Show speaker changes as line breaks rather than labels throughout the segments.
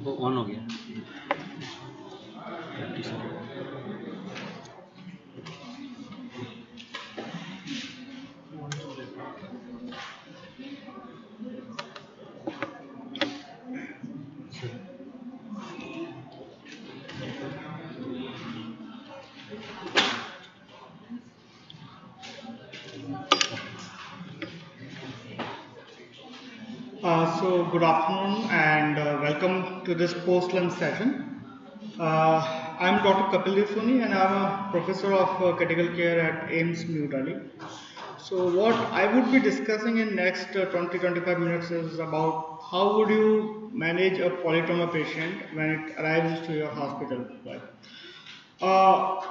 वो ऑन हो गया 30 second.
So good afternoon and welcome to this post-lunch session. I'm Dr. Kapil Dev Soni and I'm a professor of critical care at AIMS New Delhi. So what I would be discussing in next 20-25 minutes is about how would you manage a polytrauma patient when it arrives to your hospital. Right? Uh,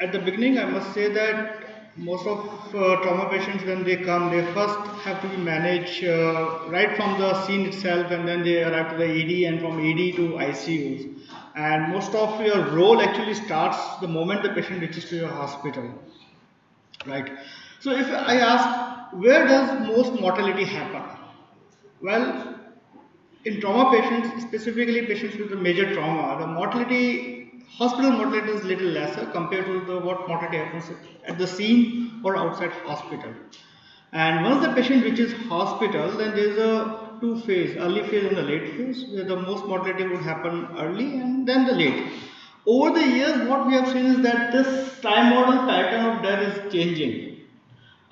at the beginning, I must say that most of trauma patients, when they come, they first have to be managed right from the scene itself, and then they arrive to the ED, and from ED to ICUs. And most of your role actually starts the moment the patient reaches to your hospital, right? So, if I ask, where does most mortality happen? Well, in trauma patients, specifically patients with a major trauma, the mortality, hospital mortality is little lesser compared to the what mortality happens at the scene or outside hospital. And once the patient reaches hospital, then there is a two phase, early phase and the late phase, where the most mortality would happen early and then the late. Over the years, what we have seen is that this time model pattern of death is changing.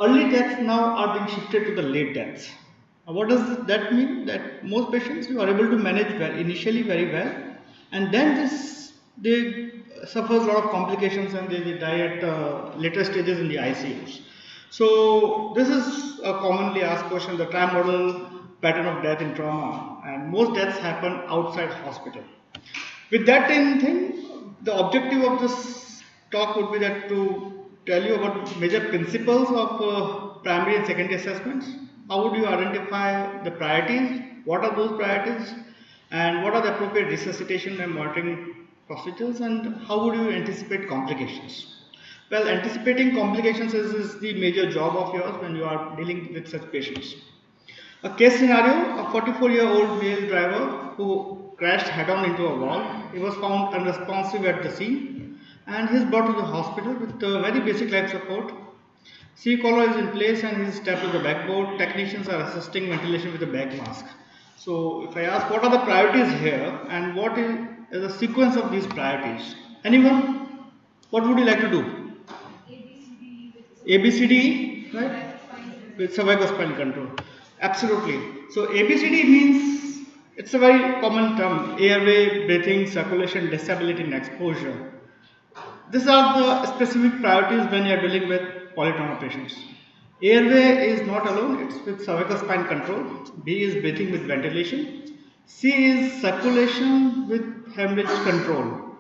Early deaths now are being shifted to the late deaths. What does that mean? That most patients you are able to manage well, initially very well, and then they suffers a lot of complications and they die at later stages in the ICUs. So this is a commonly asked question: the time model pattern of death in trauma, and most deaths happen outside hospital. With that in thing, the objective of this talk would be that to tell you about major principles of primary and secondary assessments. How would you identify the priorities? What are those priorities? And what are the appropriate resuscitation and monitoring procedures? And how would you anticipate complications? Well, anticipating complications is the major job of yours when you are dealing with such patients. A case scenario, a 44-year-old male driver who crashed head-on into a wall. He was found unresponsive at the scene and he is brought to the hospital with very basic life support. C collar is in place and he is strapped to the backboard. Technicians are assisting ventilation with a back mask. So if I ask what are the priorities here and what is the sequence of these priorities? Anyone? What would you like to do? ABCD, right? With cervical spine control. Absolutely. So ABCD means it's a very common term: airway, breathing, circulation, disability, and exposure. These are the specific priorities when you are dealing with polytrauma patients. Airway is not alone; it's with cervical spine control. B is breathing with ventilation. C is circulation with hemorrhage control.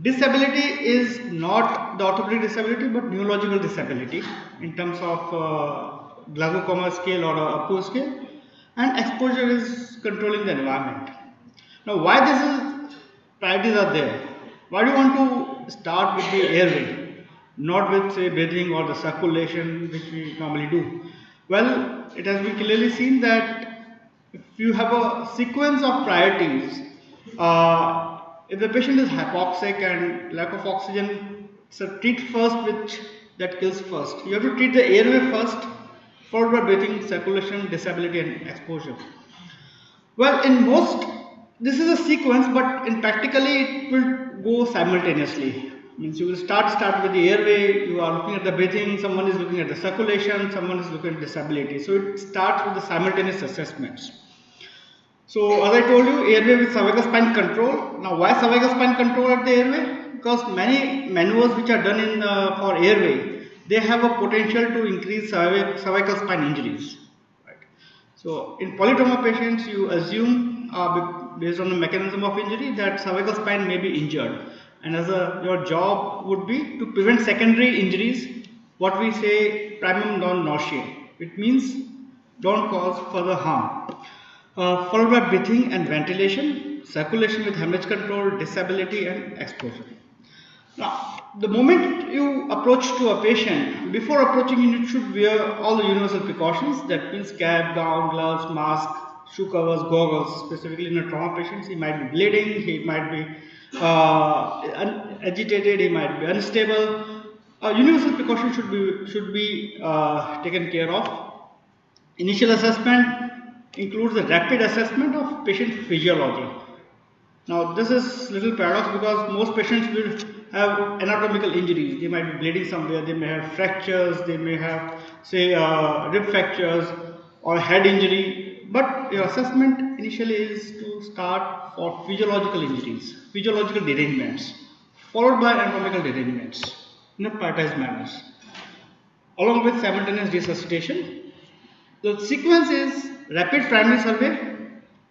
Disability is not the orthopedic disability but neurological disability in terms of Glasgow Coma scale or APO scale, and exposure is controlling the environment. Now, why this is priorities are there? Why do you want to start with the airway, not with say breathing or the circulation which we normally do? Well, it has been clearly seen that if you have a sequence of priorities, if the patient is hypoxic and lack of oxygen, so treat first which that kills first. You have to treat the airway first, followed by breathing, circulation, disability, and exposure. Well, in most, this is a sequence, but in practically it will go simultaneously. Means you will start with the airway. You are looking at the breathing. Someone is looking at the circulation. Someone is looking at disability. So it starts with the simultaneous assessments. So as I told you, airway with cervical spine control. Now, why cervical spine control at the airway? Because many maneuvers which are done in for airway, they have a potential to increase cervical spine injuries. Right. So in polytrauma patients, you assume based on the mechanism of injury that cervical spine may be injured, and your job would be to prevent secondary injuries. What we say primum non nocere. It means don't cause further harm. Followed by breathing and ventilation, circulation with hemorrhage control, disability and exposure. Now, the moment you approach to a patient, before approaching you should wear all the universal precautions. That means cap, gown, gloves, mask, shoe covers, goggles. Specifically in a trauma patient, he might be bleeding, he might be agitated, he might be unstable. Universal precaution should be taken care of. Initial assessment includes a rapid assessment of patient physiology. Now this is little paradox because most patients will have anatomical injuries. They might be bleeding somewhere, they may have fractures, they may have say rib fractures or head injury. But your assessment initially is to start for physiological injuries, physiological derangements, followed by anatomical derangements in a prioritized manner, along with simultaneous resuscitation. The sequence is rapid primary survey,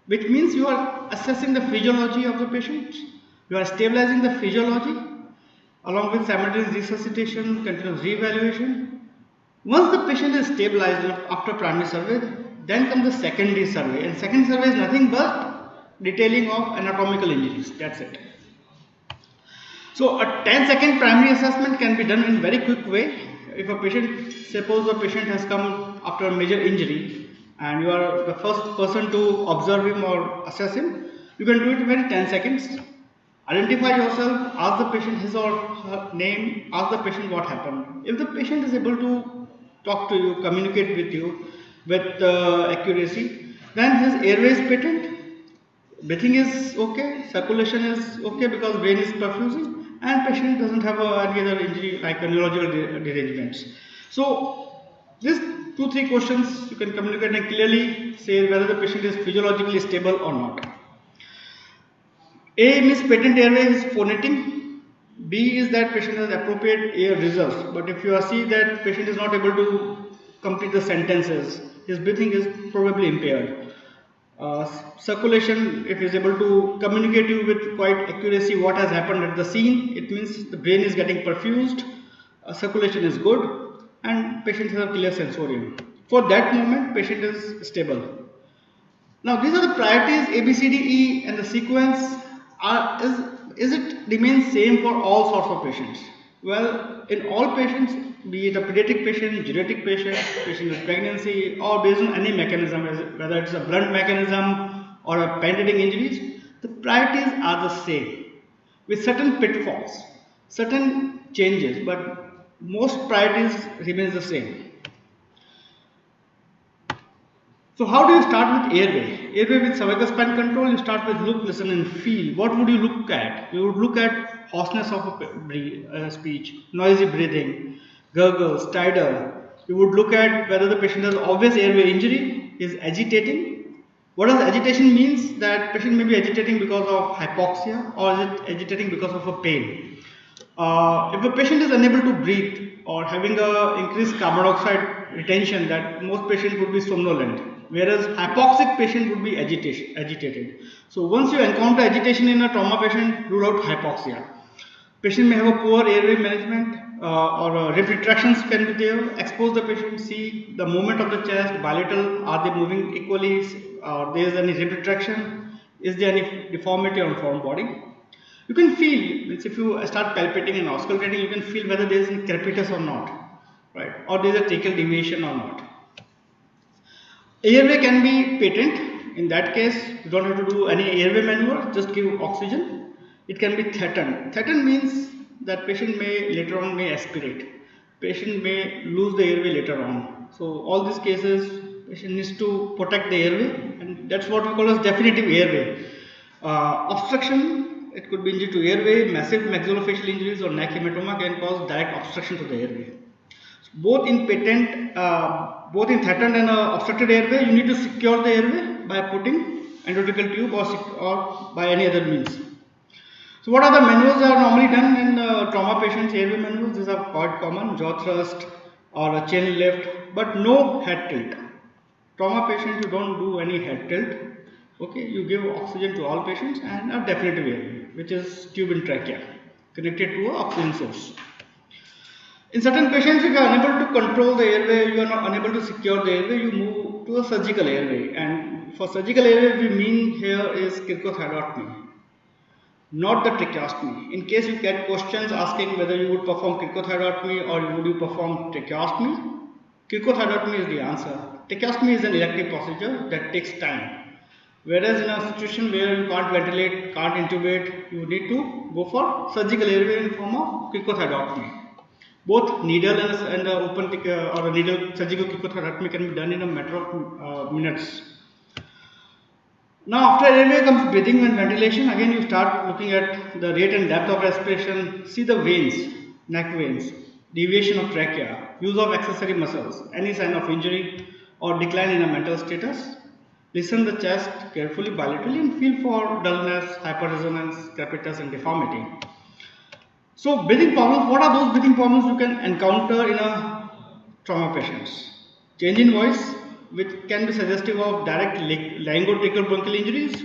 which means you are assessing the physiology of the patient, you are stabilizing the physiology, along with simultaneous resuscitation, continuous re-evaluation. Once the patient is stabilized after primary survey, then comes the secondary survey, and secondary survey is nothing but detailing of anatomical injuries. That's it. So a 10-second primary assessment can be done in very quick way. If a patient, suppose a patient has come after a major injury and you are the first person to observe him or assess him, you can do it in very 10 seconds. Identify yourself, ask the patient his or her name, ask the patient what happened. If the patient is able to talk to you, communicate with you with accuracy, then his airway is patent, breathing is okay, circulation is okay because brain is perfusing, and patient doesn't have any other injury like neurological derangements. So these 2-3 questions you can communicate and clearly say whether the patient is physiologically stable or not. A means patent airway is phonetic. B is that patient has appropriate air reserves. But if you see that patient is not able to complete the sentences, his breathing is probably impaired. Circulation, if he is able to communicate you with quite accuracy what has happened at the scene, it means the brain is getting perfused, circulation is good, and patient has a clear sensorium. For that moment, patient is stable. Now these are the priorities A, B, C, D, E, and the sequence is it remains same for all sorts of patients? Well, in all patients, be it a pediatric patient, geriatric patient, patient with pregnancy, or based on any mechanism, whether it's a blunt mechanism or a penetrating injuries, the priorities are the same with certain pitfalls, certain changes, but most priorities remains the same. So how do you start with airway? Airway with cervical spine control, you start with look, listen and feel. What would you look at? You would look at hoarseness of speech, noisy breathing, gurgle, stridor. You would look at whether the patient has obvious airway injury, is agitating. What does agitation means? That patient may be agitating because of hypoxia or is it agitating because of a pain. If the patient is unable to breathe or having a increased carbon dioxide retention, that most patients would be somnolent, whereas hypoxic patient would be agitated. So once you encounter agitation in a trauma patient, rule out hypoxia. Patient may have a poor airway management or rib retractions can be there. Expose the patient, see the movement of the chest, bilateral, are they moving equally, or there is any rib retraction, is there any deformity on foreign body. You can feel, if you start palpating and auscultating, you can feel whether there is any crepitus or not, right? Or there is a tracheal deviation or not. Airway can be patent. In that case, you don't have to do any airway maneuver, just give oxygen. It can be threatened. Threatened means that patient may later on may aspirate. Patient may lose the airway later on. So all these cases, patient needs to protect the airway, and that's what we call as definitive airway. Obstruction, it could be injury to airway, massive maxillofacial injuries or neck hematoma can cause direct obstruction to the airway. Both in patent, both in threatened and obstructed airway, you need to secure the airway by putting endotracheal tube or by any other means. So what are the maneuvers that are normally done in trauma patients? Airway maneuvers, these are quite common, jaw thrust or a chin lift, but no head tilt. Trauma patients, you don't do any head tilt. Okay, you give oxygen to all patients and a definitive airway, which is tube in trachea, connected to an oxygen source. In certain patients, if you are unable to control the airway, you are not unable to secure the airway, you move to a surgical airway. And for surgical airway, we mean here is cricothyroidotomy, not the tracheostomy. In case you get questions asking whether you would perform cricothyroidotomy or would you perform tracheostomy, cricothyroidotomy is the answer. Tracheostomy is an elective procedure that takes time. Whereas in a situation where you can't ventilate, can't intubate, you need to go for surgical airway in form of cricothyrotomy. Both needle and open or a needle surgical cricothyrotomy can be done in a matter of minutes. Now, after airway comes breathing and ventilation. Again, you start looking at the rate and depth of respiration. See the veins, neck veins, deviation of trachea, use of accessory muscles, any sign of injury or decline in a mental status. Listen the chest carefully bilaterally and feel for dullness, hyperresonance, crepitus, and deformity. So, breathing problems. What are those breathing problems you can encounter in a trauma patients? Change in voice, which can be suggestive of direct laryngotracheal bronchial injuries.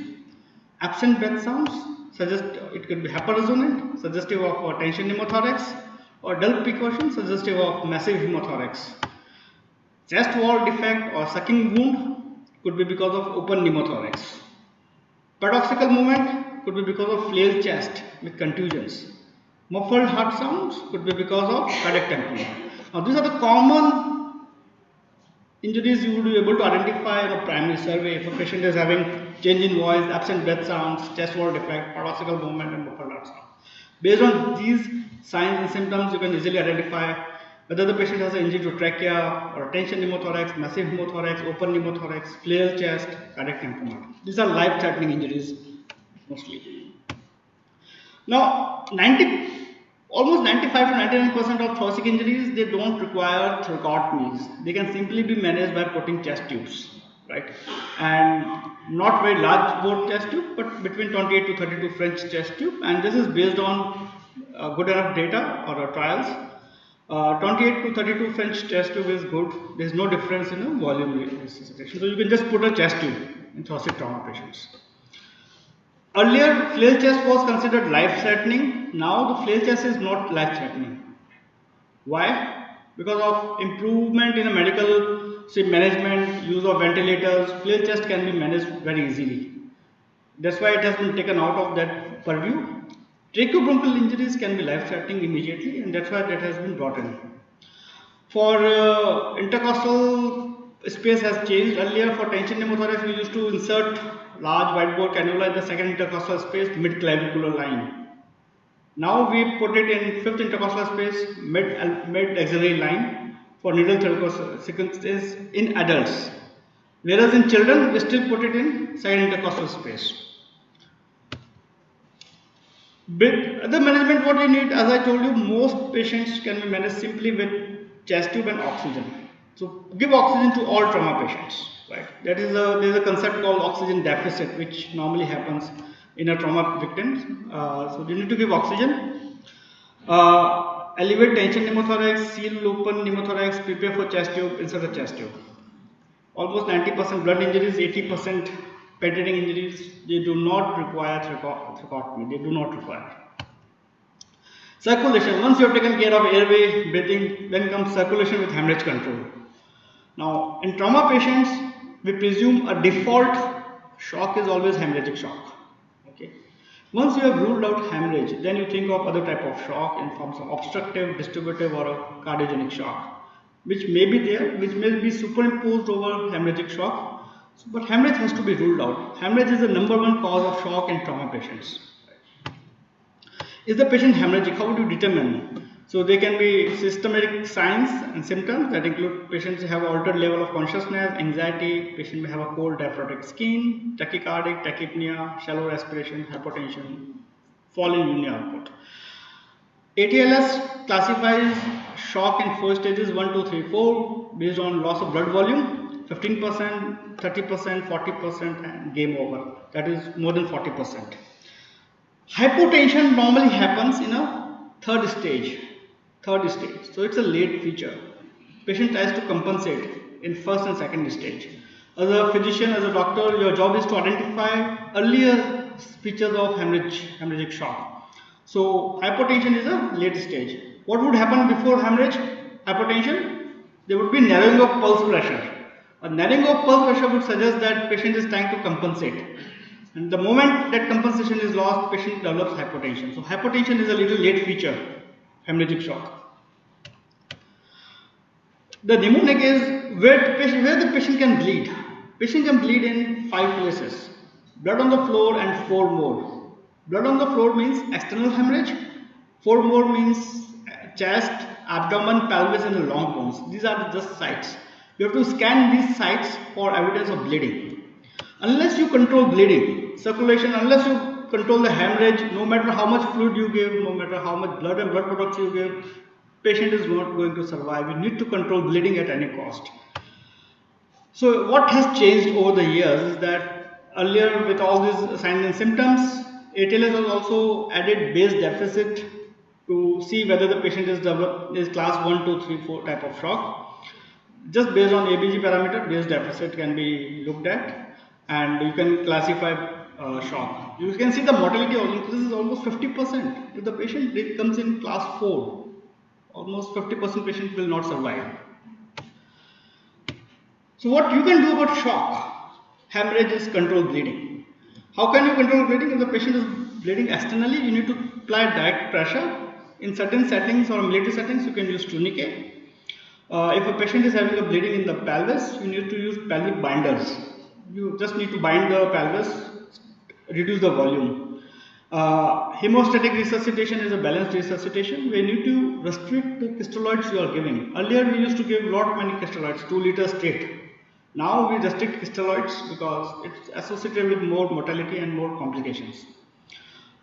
Absent breath sounds, suggest it could be hyperresonant, suggestive of tension pneumothorax, or dull percussion, suggestive of massive pneumothorax. Chest wall defect or sucking wound could be because of open pneumothorax. Paradoxical movement could be because of flail chest with contusions. Muffled heart sounds could be because of cardiac tamponade. Now, these are the common injuries you would be able to identify in a primary survey if a patient is having change in voice, absent breath sounds, chest wall defect, paradoxical movement, and muffled heart sound. Based on these signs and symptoms, you can easily identify whether the patient has an injury to trachea or tension pneumothorax, massive pneumothorax, open pneumothorax, flail chest, cardiac tamponade. These are life-threatening injuries mostly. Now, almost 95 to 99% of thoracic injuries, they don't require thoracotomies. They can simply be managed by putting chest tubes, right? And not very large bore chest tube, but between 28 to 32 French chest tube. And this is based on good enough data or trials. 28 to 32 French chest tube is good. There is no difference in volume resuscitation. So you can just put a chest tube in thoracic trauma patients. Earlier, flail chest was considered life-threatening. Now, the flail chest is not life-threatening. Why? Because of improvement in a medical management, use of ventilators, flail chest can be managed very easily. That's why it has been taken out of that purview. Tracheobronchial injuries can be life-threatening immediately, and that's why that has been brought in. For intercostal space has changed. Earlier, for tension pneumothorax, we used to insert large wide bore cannula in the second intercostal space, mid-clavicular line. Now we put it in fifth intercostal space, mid-axillary line for needle thoracic sequences in adults. Whereas in children, we still put it in second intercostal space. The management what you need, as I told you, most patients can be managed simply with chest tube and oxygen. So give oxygen to all trauma patients. Right. There is a concept called oxygen deficit, which normally happens in a trauma victims. So you need to give oxygen. Elevate tension pneumothorax, seal open pneumothorax, prepare for chest tube, insert a chest tube. Almost 90% blood injuries, 80% penetrating injuries, they do not require thoracotomy. They do not require. Circulation. Once you have taken care of airway, breathing, then comes circulation with hemorrhage control. Now, in trauma patients, we presume a default shock is always hemorrhagic shock. Okay. Once you have ruled out hemorrhage, then you think of other type of shock in forms of obstructive, distributive, or a cardiogenic shock, which may be there, which may be superimposed over hemorrhagic shock. So, but hemorrhage has to be ruled out. Hemorrhage is the #1 cause of shock in trauma patients. Is the patient hemorrhagic? How would you determine? So there can be systematic signs and symptoms that include patients have altered level of consciousness, anxiety, patient may have a cold diaphoretic skin, tachycardic, tachypnea, shallow respiration, hypotension, fall in urinary output. ATLS classifies shock in 4 stages 1, 2, 3, 4 based on loss of blood volume, 15%, 30%, 40%, and game over. That is more than 40%. Hypotension normally happens in a third stage. So it's a late feature. Patient tries to compensate in first and second stage. As a physician, as a doctor, your job is to identify earlier features of hemorrhagic shock. So hypotension is a late stage. What would happen before hemorrhage? Hypotension? There would be narrowing of pulse pressure. A narrowing of pulse pressure would suggest that patient is trying to compensate. And the moment that compensation is lost, patient develops hypotension. So hypotension is a little late feature, hemorrhagic shock. The mnemonic is where the patient can bleed. Patient can bleed in 5 places. blood on the floor, and 4 more. Blood on the floor means external hemorrhage, 4 more means chest, abdomen, pelvis, and the long bones. These are just sites. You have to scan these sites for evidence of bleeding. Unless you control bleeding, circulation, unless you control the hemorrhage, no matter how much fluid you give, no matter how much blood and blood products you give, patient is not going to survive. You need to control bleeding at any cost. So what has changed over the years is that earlier with all these signs and symptoms, ATLS has also added base deficit to see whether the patient is class 1, 2, 3, 4 type of shock. Just based on ABG parameter, base deficit can be looked at and you can classify shock. You can see the mortality also increases almost 50%. If the patient comes in class 4, almost 50% patient will not survive. So what you can do about shock? Hemorrhage is control bleeding. How can you control bleeding? If the patient is bleeding externally, you need to apply direct pressure. In certain settings or military settings, you can use tourniquet. If a patient is having a bleeding in the pelvis, you need to use pelvic binders. You just need to bind the pelvis, reduce the volume. Hemostatic resuscitation is a balanced resuscitation. We need to restrict the crystalloids you are giving. Earlier we used to give lot many crystalloids, 2 liters straight. Now we restrict crystalloids because it's associated with more mortality and more complications.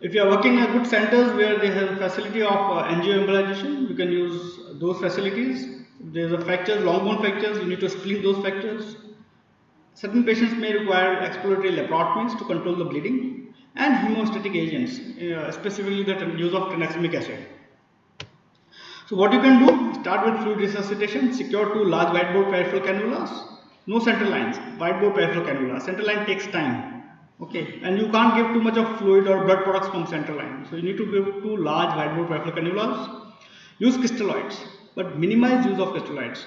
If you are working in good centers where they have facility of angioembolization, you can use those facilities. If there is a fracture, long bone fractures, you need to split those fractures. Certain patients may require exploratory laparotomies to control the bleeding and hemostatic agents, specifically the use of tranexamic acid. So what you can do, start with fluid resuscitation, secure 2 large wide bore peripheral cannulas, no central lines, wide bore peripheral cannula. Central line takes time, okay, and you can't give too much of fluid or blood products from central line. So you need to give 2 large wide bore peripheral cannulas, use crystalloids, but minimize use of crystalloids.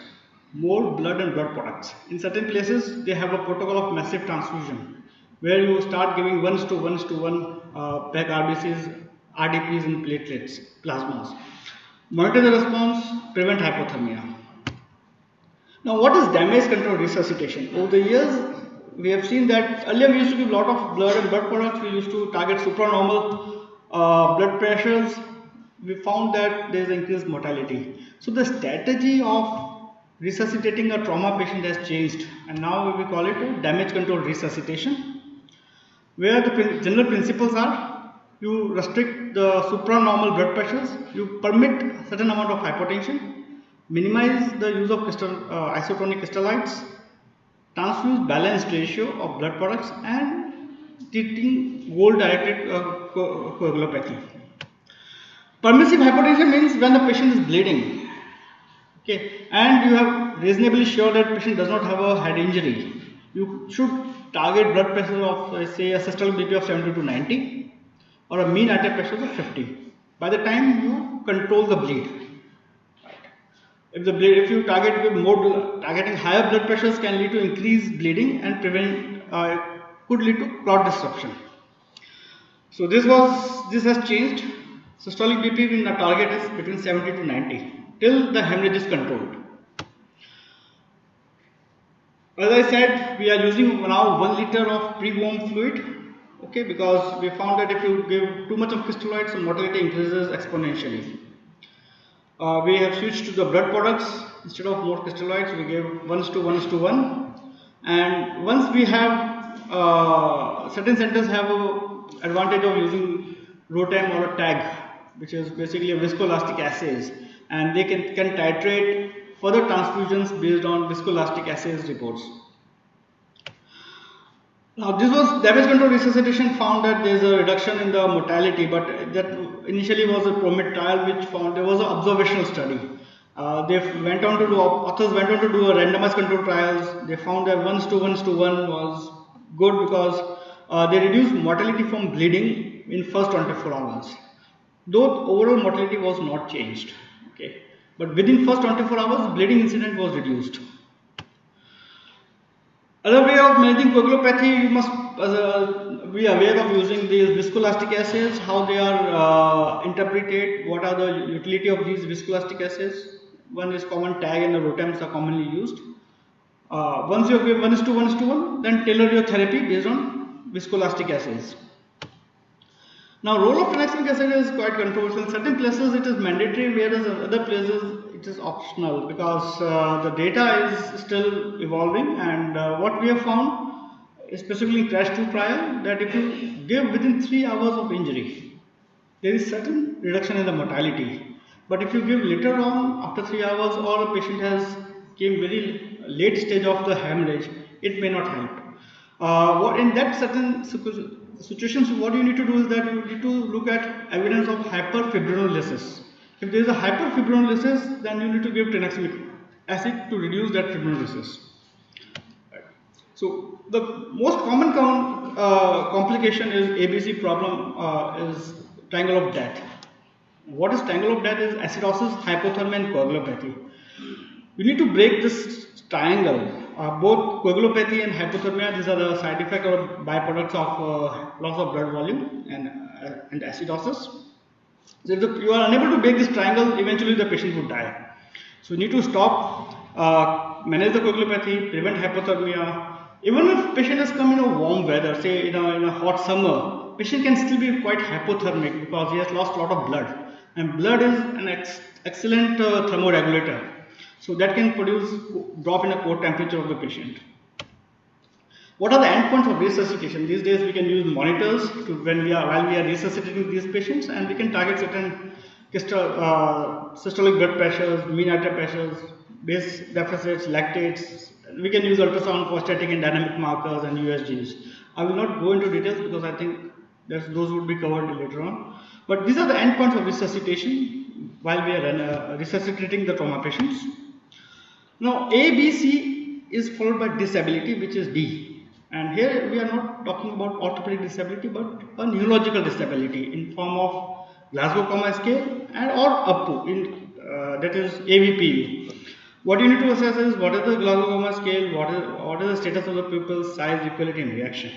More blood and blood products. In certain places, they have a protocol of massive transfusion, where you start giving 1:1:1 PEG RBCs, RDPs, and platelets, plasmas. Monitor the response, prevent hypothermia. Now, what is damage control resuscitation? Over the years, we have seen that earlier we used to give a lot of blood and blood products. We used to target supranormal blood pressures. We found that there is increased mortality. So the strategy of resuscitating a trauma patient has changed, and now we call it a damage control resuscitation, where the general principles are: you restrict the supranormal blood pressures, you permit certain amount of hypotension, minimize the use of isotonic crystalloids, transfuse balanced ratio of blood products, and treating goal directed coagulopathy. Permissive hypotension means when the patient is bleeding, okay, and you have reasonably sure that patient does not have a head injury, you should target blood pressure of say a systolic BP of 70 to 90 or a mean arterial pressure of 50 by the time you control the bleed. If you target with more targeting higher blood pressures can lead to increased bleeding and could lead to clot disruption. So this has changed. Systolic BP in the target is between 70 to 90 till the hemorrhage is controlled. As I said, we are using now 1 liter of pre-warm fluid, okay, because we found that if you give too much of crystalloids, the mortality increases exponentially. We have switched to the blood products. Instead of more crystalloids, we give 1:1:1, and once we have certain centers have a advantage of using ROTEM or a TAG, which is basically a viscoelastic assays, and they can titrate further transfusions based on viscoelastic assays reports. Now, this was damage control resuscitation found that there is a reduction in the mortality, but that initially was a PROMET trial which found there was an observational study. Authors went on to do a randomized control trials. They found that 1:1:1 was good because they reduced mortality from bleeding in first 24 hours. Though overall mortality was not changed, okay, but within first 24 hours, bleeding incident was reduced. Other way of managing coagulopathy, you must be aware of using these viscoelastic assays, how they are interpreted, what are the utility of these viscoelastic assays. One is common TAG and the ROTEMs are commonly used. Once you give 1:1:1, then tailor your therapy based on viscoelastic assays. Now, role of tranexamic acid is quite controversial. In certain places it is mandatory, whereas in other places it is optional, because the data is still evolving, and what we have found, especially in CRASH 2 trial, that if you give within 3 hours of injury, there is certain reduction in the mortality. But if you give later on, after 3 hours, or a patient has came very late stage of the hemorrhage, it may not help. What in that certain situations, what you need to do is that you need to look at evidence of hyperfibrinolysis. If there is a hyperfibrinolysis, then you need to give tranexamic acid to reduce that fibrinolysis. So the most common complication is ABC problem, is triangle of death. What is triangle of death is acidosis, hypothermia, and coagulopathy. You need to break this triangle. Both coagulopathy and hypothermia, these are the side effects or byproducts of loss of blood volume and acidosis. So if you are unable to break this triangle, eventually the patient would die. So you need to stop, manage the coagulopathy, prevent hypothermia. Even if patient has come in a warm weather, say in a hot summer, patient can still be quite hypothermic because he has lost a lot of blood, and blood is an excellent thermoregulator. So that can produce drop in a core temperature of the patient. What are the endpoints of resuscitation? These days we can use monitors while we are resuscitating these patients, and we can target certain systolic blood pressures, mean arterial pressures, base deficits, lactates. We can use ultrasound for static and dynamic markers and USGs. I will not go into details because I think those would be covered later on. But these are the endpoints of resuscitation while we are resuscitating the trauma patients. Now, ABC is followed by disability, which is D. And here we are not talking about orthopedic disability, but a neurological disability in form of Glasgow Coma Scale and or APPU, that is AVPU. What you need to assess is what is the Glasgow Coma Scale, what is the status of the pupil's size, equality, and reaction.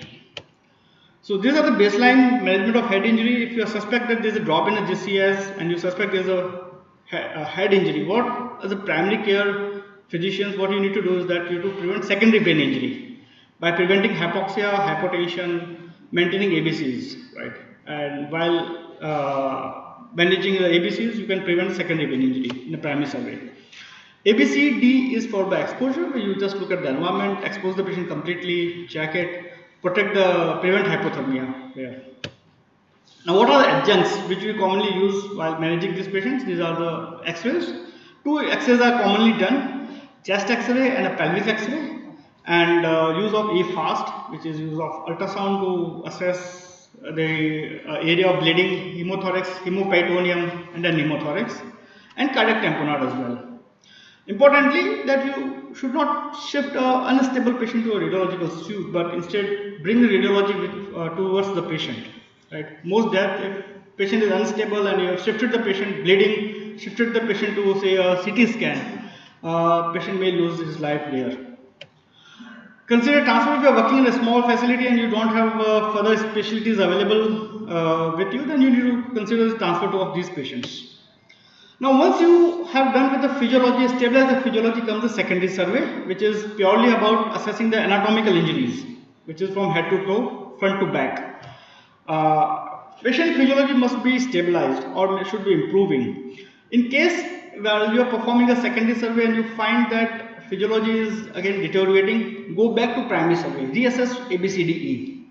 So these are the baseline management of head injury. If you suspect that there is a drop in the GCS and you suspect there is a head injury, what as a primary care physicians, what you need to do is that you need to prevent secondary brain injury by preventing hypoxia, hypotension, maintaining ABCs, right? And while managing the ABCs, you can prevent secondary brain injury in a primary survey. ABCD is followed by exposure, where you just look at the environment, expose the patient completely, check it, prevent hypothermia there. Now, what are the adjuncts which we commonly use while managing these patients? These are the X-rays. Two X-rays are commonly done: chest X-ray and a pelvic X-ray, and use of eFAST, which is use of ultrasound to assess the area of bleeding, hemothorax, hemoperitoneum, and then pneumothorax, and cardiac tamponade as well. Importantly, that you should not shift an unstable patient to a radiological suite, but instead bring the radiology towards the patient. Right? Most death, if patient is unstable and you have shifted the patient bleeding, shifted the patient to say a CT scan, patient may lose his life there. Consider transfer. If you are working in a small facility and you don't have further specialties available with you, then you need to consider the transfer of these patients. Now, once you have done with the physiology, stabilize the physiology, comes the secondary survey, which is purely about assessing the anatomical injuries, which is from head to toe, front to back. Patient physiology must be stabilized or should be improving. In case while you are performing a secondary survey and you find that physiology is again deteriorating, go back to primary survey, reassess ABCDE.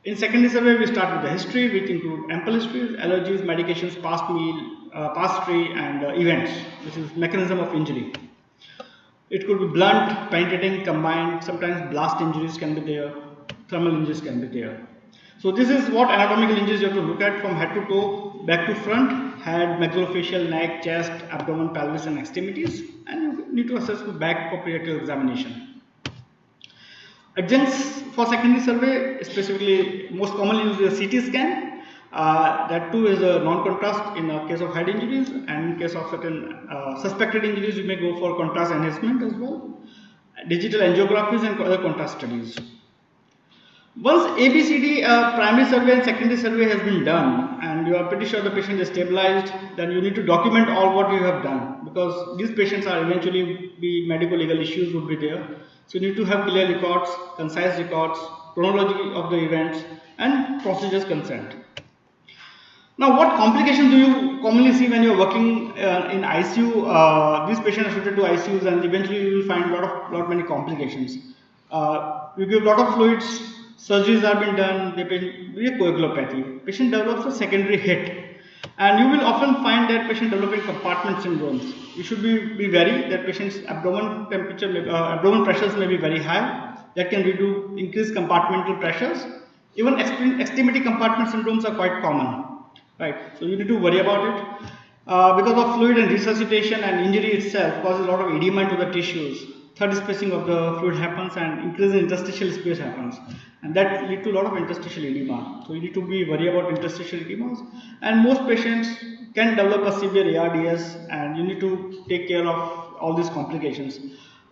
In secondary survey, we start with the history, which include ample histories, allergies, medications, past meal, past history, and events, which is mechanism of injury. It could be blunt, penetrating, combined. Sometimes blast injuries can be there, thermal injuries can be there. So this is what anatomical injuries you have to look at from head to toe, back to front, head, maxillofacial, neck, chest, abdomen, pelvis, and extremities, and you need to assess the back for perioral examination. Adjuncts for secondary survey, specifically most commonly used is a CT scan. That too is a non-contrast in case of head injuries, and in case of certain suspected injuries, you may go for contrast enhancement as well. Digital angiographies and other contrast studies. Once ABCD primary survey and secondary survey has been done and you are pretty sure the patient is stabilized, then you need to document all what you have done, because these patients are eventually be medical legal issues would be there. So you need to have clear records, concise records, chronology of the events, and procedures consent. Now, what complications do you commonly see when you're working in ICU? These patients are suited to ICUs, and eventually you will find lot many complications. You give a lot of fluids, surgeries have been done, they with coagulopathy. Patient develops a secondary hit, and you will often find that patient developing compartment syndromes. You should be wary that patient's abdomen temperature, abdomen pressures may be very high. That can lead to increased compartmental pressures. Even extremity compartment syndromes are quite common. Right, so you need to worry about it. Because of fluid and resuscitation and injury itself causes a lot of edema to the tissues. Third spacing of the fluid happens and increase in interstitial space happens, and that lead to a lot of interstitial edema. So you need to be worried about interstitial edemas, and most patients can develop a severe ARDS, and you need to take care of all these complications.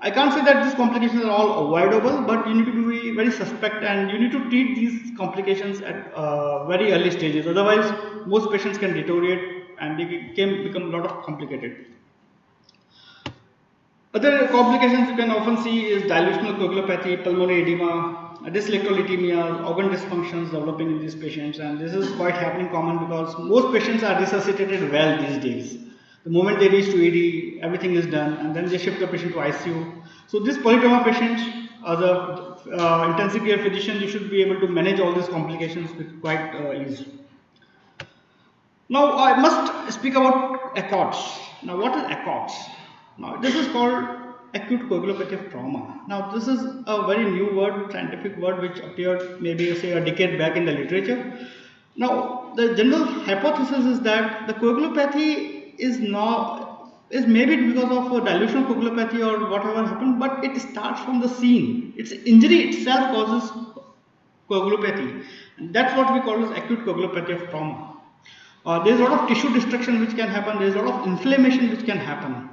I can't say that these complications are all avoidable, but you need to be very suspect and you need to treat these complications at very early stages. Otherwise, most patients can deteriorate and they can become a lot of complicated. Other complications you can often see is dilutional coagulopathy, pulmonary edema, dyselectrolytemia, organ dysfunctions developing in these patients, and this is quite happening common because most patients are resuscitated well these days. The moment they reach to ED, everything is done, and then they shift the patient to ICU. So this polytrauma patients, as a intensive care physician, you should be able to manage all these complications with quite ease. Now I must speak about ACOTS. Now what is ACOTS? Now this is called acute coagulopathy of trauma. Now this is a very new word, scientific word which appeared maybe say a decade back in the literature. Now the general hypothesis is that the coagulopathy is maybe because of a dilutional coagulopathy or whatever happened, but it starts from the scene. Its injury itself causes coagulopathy. And that's what we call as acute coagulopathy of trauma. There is a lot of tissue destruction which can happen. There is a lot of inflammation which can happen,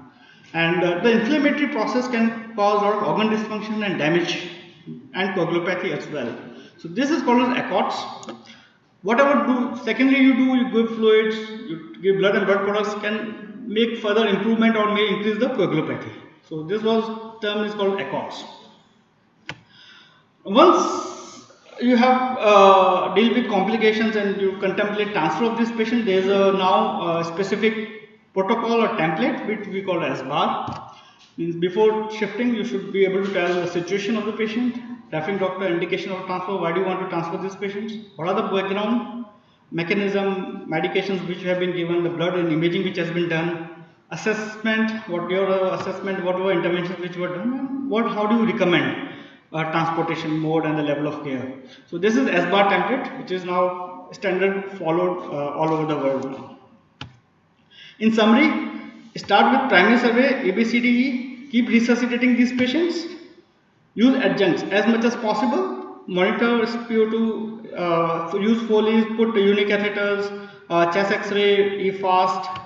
and the inflammatory process can cause a lot of organ dysfunction and damage and coagulopathy as well. So this is called as ACOTS. Whatever secondary you do, you give fluids, you give blood and blood products can make further improvement or may increase the coagulopathy. So this term is called ACOTS. Once you have deal with complications and you contemplate transfer of this patient, there is now a specific protocol or template which we call as SBAR. Means before shifting, you should be able to tell the situation of the patient, referring doctor, indication of transfer, why do you want to transfer these patients, what are the background, mechanism, medications which have been given, the blood and imaging which has been done, assessment, what your assessment, what were interventions which were done, and how do you recommend transportation mode and the level of care. So this is SBAR template which is now standard followed all over the world now. In summary, start with primary survey, ABCDE, keep resuscitating these patients, use adjuncts as much as possible, monitor SpO2, use Foley's, put unique catheters, chest X-ray, EFAST,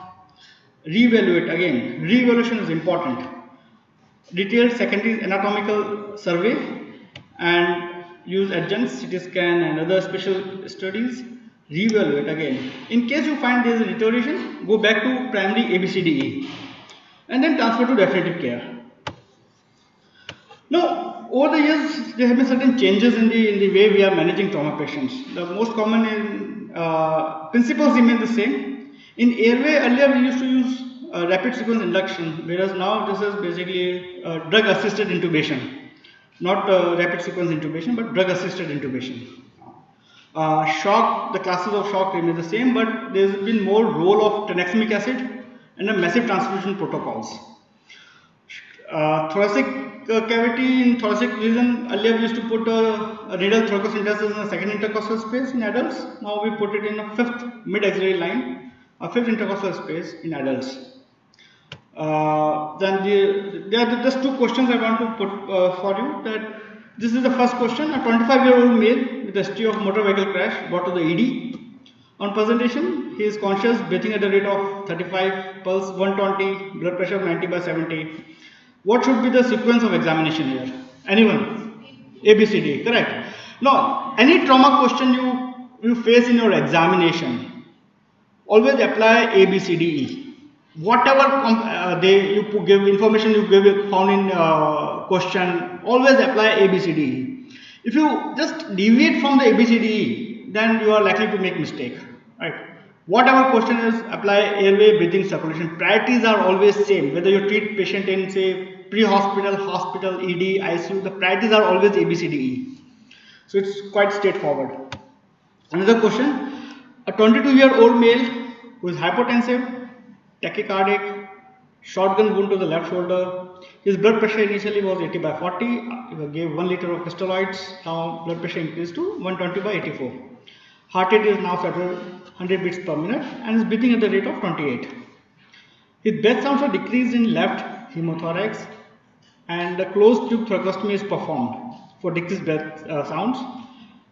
re-evaluate again, re-evaluation is important, detailed secondary anatomical survey and use adjuncts, CT scan and other special studies, re-evaluate again. In case you find there is a deterioration, go back to primary ABCDE and then transfer to definitive care. Now, over the years, there have been certain changes in the way we are managing trauma patients. The most common principles remain the same. In airway, earlier we used to use rapid sequence induction, whereas now this is basically drug assisted intubation. Not rapid sequence intubation, but drug assisted intubation. Shock, the classes of shock remain the same, but there has been more role of tranexamic acid and a massive transfusion protocols. Thoracic cavity in thoracic region, earlier we used to put a radial thoracosynthesis in the second intercostal space in adults. Now we put it in a fifth mid-axillary line, a fifth intercostal space in adults. Then there are just two questions I want to put for you. That this is the first question: a 25-year-old male with a history of motor vehicle crash brought to the ED. On presentation, he is conscious, breathing at the rate of 35, pulse 120, blood pressure 90/70. What should be the sequence of examination here? Anyone? ABCD, correct. Now, any trauma question you face in your examination, always apply ABCDE. Whatever you give information you give found in question, always apply ABCDE. If you just deviate from the ABCDE, then you are likely to make mistake, right? Whatever question is, apply airway, breathing, circulation. Priorities are always same. Whether you treat patient in say pre-hospital, hospital, ED, ICU, the priorities are always ABCDE. So it's quite straightforward. Another question: a 22-year-old male who is hypotensive, tachycardic, shotgun wound to the left shoulder. His blood pressure initially was 80 by 40. He gave 1 liter of crystalloids. Now blood pressure increased to 120 by 84. Heart rate is now set at 100 beats per minute and is breathing at the rate of 28. His breath sounds are decreased in left hemothorax and the closed tube thoracostomy is performed for decreased breath sounds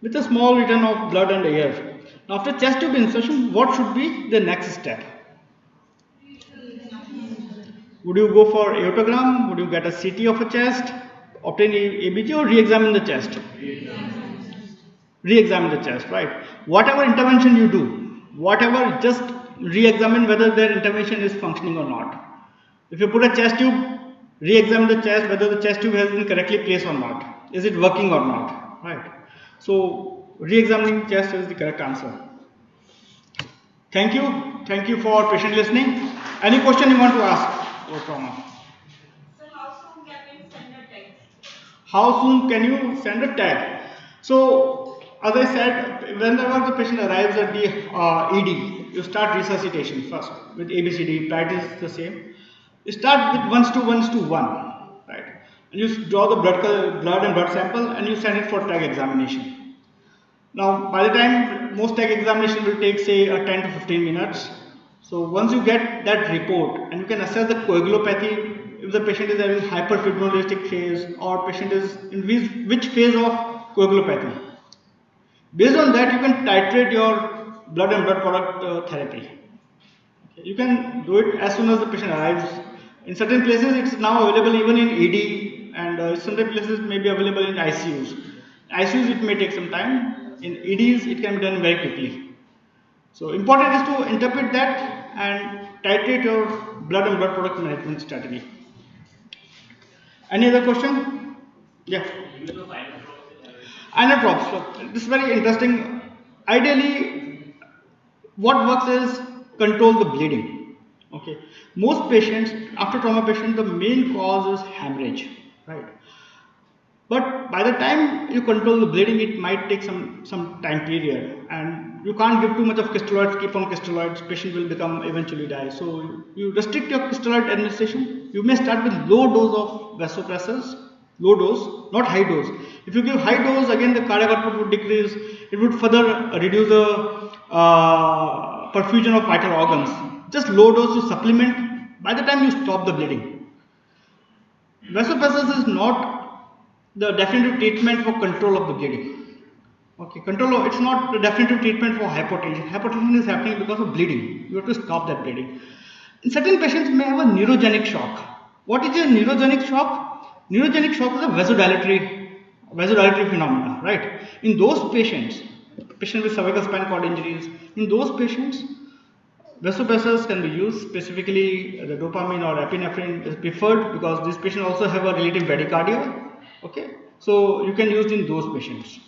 with a small return of blood and air. Now after chest tube insertion, what should be the next step? Would you go for aortogram? Would you get a CT of a chest, obtain ABG, or re-examine the chest? Re-examine the chest, right? Whatever intervention you do, whatever, just re-examine whether their intervention is functioning or not. If you put a chest tube, re-examine the chest whether the chest tube has been correctly placed or not. Is it working or not, right? So re-examining chest is the correct answer. Thank you for patient listening. Any question you want to ask? Trauma.
So how soon can we send a tag?
How soon can you send a tag? So as I said, whenever the patient arrives at the ED, you start resuscitation first with ABCD. Priority is the same. You start with 1:1:1, right? And you draw the blood and blood sample and you send it for tag examination. Now by the time most tag examination will take say 10 to 15 minutes. So once you get that report and you can assess the coagulopathy, if the patient is having hyperfibrinolytic phase or patient is in which phase of coagulopathy. Based on that, you can titrate your blood and blood product therapy. You can do it as soon as the patient arrives. In certain places, it's now available even in ED, and certain places may be available in ICUs. ICUs, it may take some time. In EDs, it can be done very quickly. So important is to interpret that and titrate your blood and blood product management strategy. Any other question? Yeah. Inotropes. So this is very interesting. Ideally, what works is control the bleeding. Okay. Most patients, after trauma patients, the main cause is hemorrhage, right? But by the time you control the bleeding, it might take some time period, and you can't give too much of crystalloids, keep on crystalloids, patient will eventually die. So you restrict your crystalloid administration. You may start with low dose of vasopressors, low dose, not high dose. If you give high dose, again the cardiac output would decrease, it would further reduce the perfusion of vital organs. Just low dose to supplement by the time you stop the bleeding. Vasopressors is not the definitive treatment for control of the bleeding. Okay, it's not the definitive treatment for hypotension. Hypotension is happening because of bleeding. You have to stop that bleeding. In certain patients may have a neurogenic shock. What is a neurogenic shock? Neurogenic shock is a vasodilatory phenomena, right? In those patients with cervical spinal cord injuries, in those patients, vasopressors can be used. Specifically, the dopamine or epinephrine is preferred because these patients also have a relative bradycardia. Okay, so you can use it in those patients.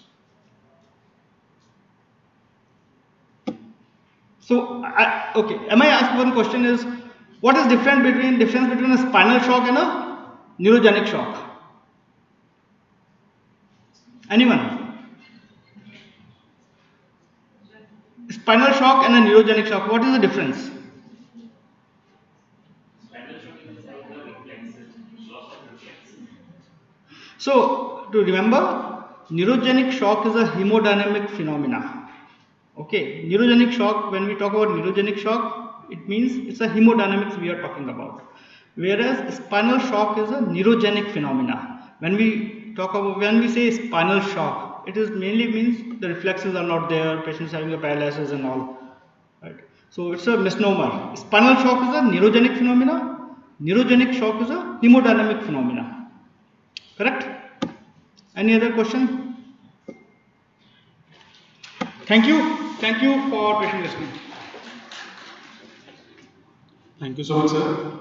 So, am I asked one question is, what is difference between a spinal shock and a neurogenic shock? Anyone? Spinal shock and a neurogenic shock, what is the difference? So, to remember, neurogenic shock is a hemodynamic phenomena. Okay, neurogenic shock, when we talk about neurogenic shock, it means it's a hemodynamics we are talking about. Whereas spinal shock is a neurogenic phenomena. When we say spinal shock, it is mainly means the reflexes are not there, patients having a paralysis and all. Right. So it's a misnomer. Spinal shock is a neurogenic phenomena. Neurogenic shock is a hemodynamic phenomena. Correct? Any other question? Thank you for patient listening.
Thank you so much, sir.